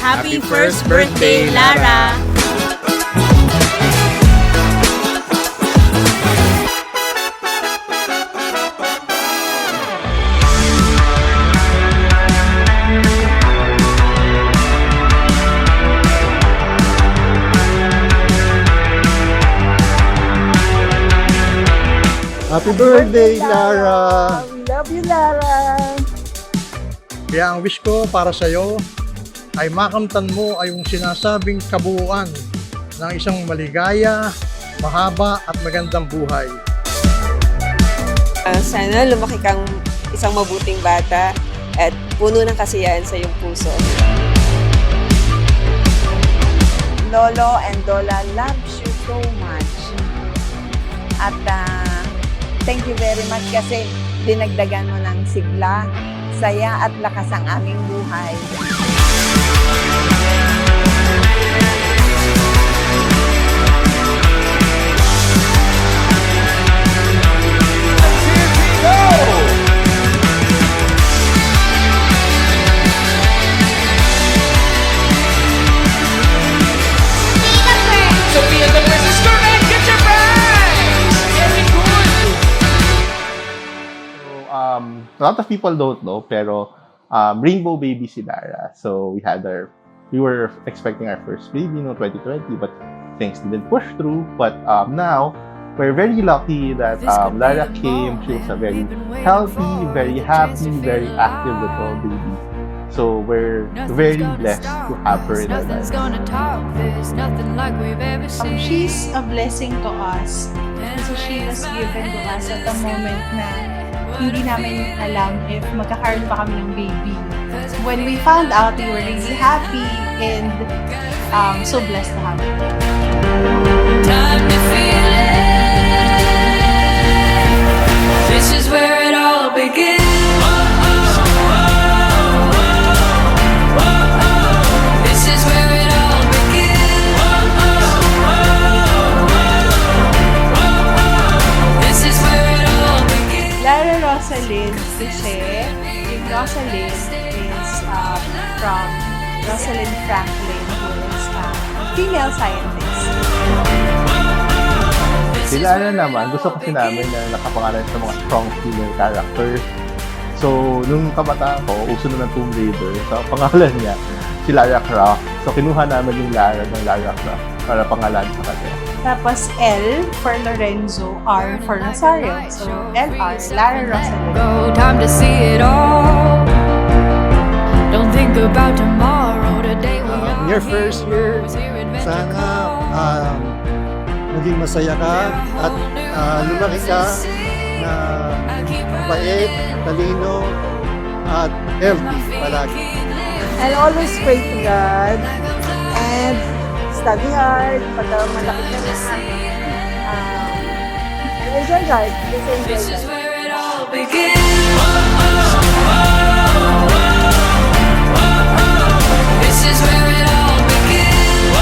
Happy first birthday, Lara! Happy birthday, Lara! We love you, Lara! Kaya ang wish ko para sa'yo ay makamtan mo ay yung sinasabing kabuuan ng isang maligaya, mahaba at magandang buhay. Sana lumaki kang isang mabuting bata at puno ng kasiyahan sa iyong puso. Lolo and Lola loves you so much. At thank you very much kasi dinagdagan mo ng sigla, saya at lakas ang aming buhay. Sophia the first is correct. Get your prize. Very good. So, a lot of people don't know, pero rainbow baby si Lara. So we were expecting our first baby no 2020, but things didn't push through. But now we're very lucky that Lara came. She was a very healthy, very happy, very active little baby. So we're very blessed to have her in our lives. She's a blessing to us. So she was given to us at the moment na hindi namin alam if magkakaroon pa kami ng baby. When we found out, we were really happy and so blessed to have her. Time to feel it. This is where it all begins. This is where it all begins. This is where it all begins. Lara Rosalind kasi yung Rosalind is from Rosalind Franklin, who is a female scientist. Si Lara naman, gusto kasi namin na nakapangalan sa mga strong female characters. So, nung kabataan ko, uso na ng Tomb Raider. So, pangalan niya, si Lara Croft. So, kinuha namin yung Lara ng Lara Croft para pangalan sa kanya. Tapos L for Lorenzo, R for Rosario. So, LR, Lara Rosalind. Go, time to see it all. Don't think about tomorrow. Today we are Your first year, here in sana naging masaya ka at lumaki ka na mabait, talino, at healthy palagi. And always pray to God and study hard pagka malaki ka na. And enjoy life. Just enjoy This is life. where it all begins. This is where it all begins.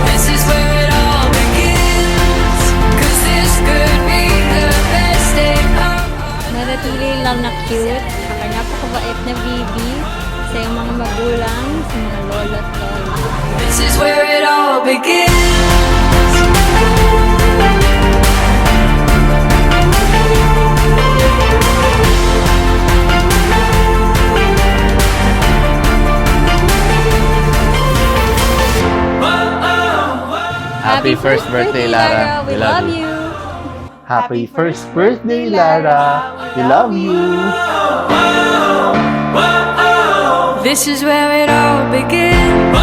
This is where it all begins. 'Cause this could be the best day of Nanatili lang na cute, saka napakabait na baby sa iyong mga magulang, sa mga lola at lola. This is where it all begins. Happy first birthday, Lara. We love you! Happy first birthday, Lara! We love you! This is where it all begins.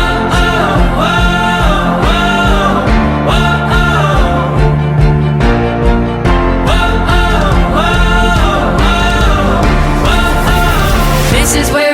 This is where